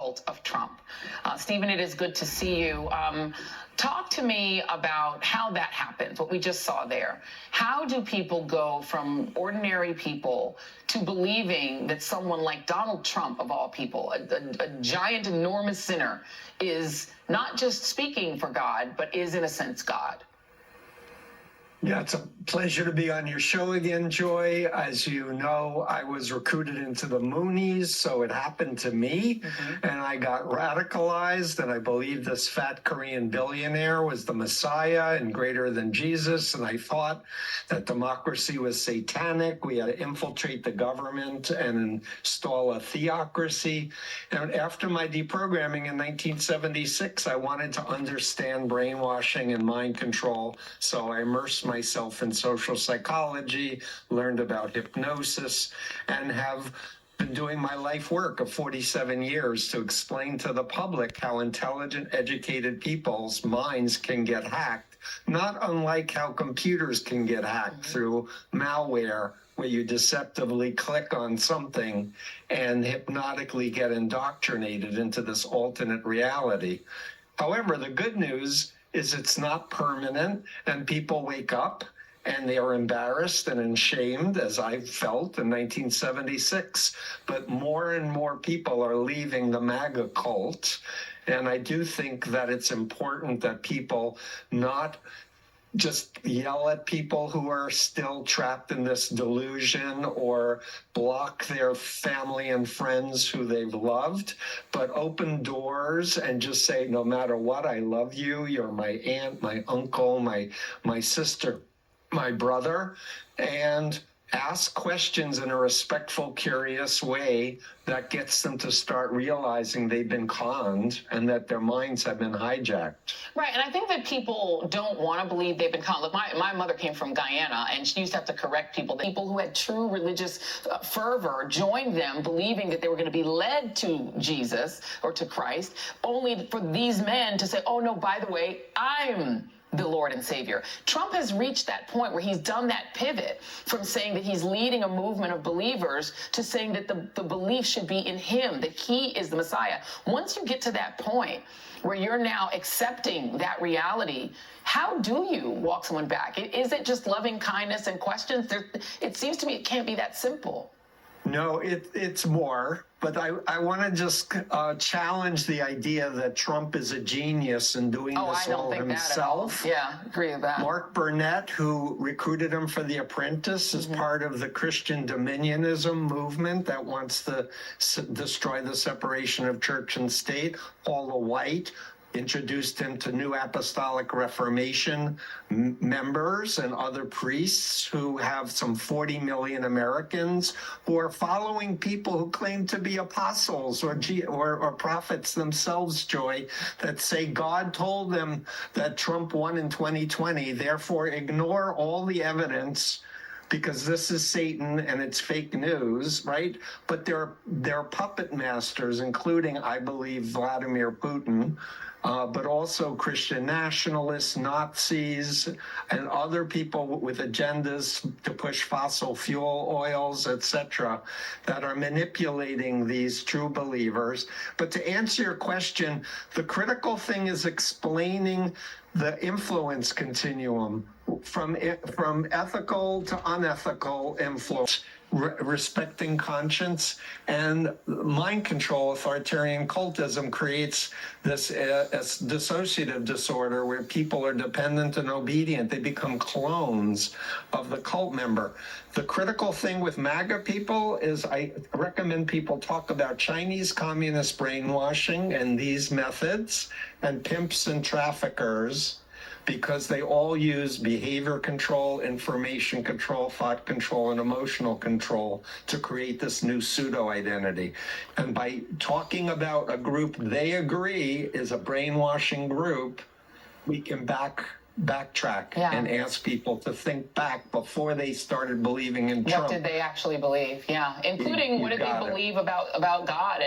of Trump. Stephen, it is good to see you. Talk to me about how that happens, what we just saw there. How do people go from ordinary people to believing that someone like Donald Trump, of all people, a giant, enormous sinner, is not just speaking for God, but is, in a sense, God? Yeah, it's a pleasure to be on your show again, Joy. As you know, I was recruited into the Moonies, so it happened to me, and I got radicalized, and I believed this fat Korean billionaire was the Messiah and greater than Jesus, and I thought that democracy was satanic. We had to infiltrate the government and install a theocracy. And after my deprogramming in 1976, I wanted to understand brainwashing and mind control, so I immersed myself in social psychology, learned about hypnosis, and have been doing my life work of 47 years to explain to the public how intelligent, educated people's minds can get hacked, not unlike how computers can get hacked through malware, where you deceptively click on something and hypnotically get indoctrinated into this alternate reality. However, the good news is it's not permanent, and people wake up and they are embarrassed and ashamed, as I felt in 1976. But more and more people are leaving the MAGA cult, and I do think that it's important that people not just yell at people who are still trapped in this delusion or block their family and friends who they've loved, but open doors and just say, no matter what, I love you. You're my aunt, my uncle, my sister, my brother, and ask questions in a respectful, curious way that gets them to start realizing they've been conned and that their minds have been hijacked. Right, and I think that people don't want to believe they've been conned. Look, my mother came from Guyana, and she used to have to correct people. People who had true religious fervor joined them, believing that they were going to be led to Jesus or to Christ, only for these men to say, oh, no, by the way, I'm the Lord and Savior. Trump has reached that point where he's done that pivot from saying that he's leading a movement of believers to saying that the belief should be in him, that he is the Messiah. Once you get to that point where you're now accepting that reality, how do you walk someone back? Is it just loving kindness and questions? It seems to me it can't be that simple. No, it's more, but I want to just challenge the idea that Trump is a genius in doing this all himself. Yeah, agree with that. Mark Burnett, who recruited him for The Apprentice, is part of the Christian dominionism movement that wants to destroy the separation of church and state. Paula White introduced him to New Apostolic Reformation members and other priests who have some 40 million Americans who are following people who claim to be apostles or prophets themselves, Joy, that say God told them that Trump won in 2020, therefore ignore all the evidence because this is Satan and it's fake news, right? But they're puppet masters, including, I believe, Vladimir Putin, but also Christian nationalists, Nazis, and other people with agendas to push fossil fuel oils, etc., that are manipulating these true believers. But to answer your question, the critical thing is explaining the influence continuum from ethical to unethical influence, respecting conscience, and mind control. Authoritarian cultism creates this dissociative disorder where people are dependent and obedient. They become clones of the cult member. The critical thing with MAGA people is I recommend people talk about Chinese communist brainwashing and these methods and pimps and traffickers, because they all use behavior control, information control, thought control, and emotional control to create this new pseudo-identity. And by talking about a group they agree is a brainwashing group, we can backtrack and ask people to think back before they started believing in Trump. What did they actually believe? Yeah, including what did they believe about God?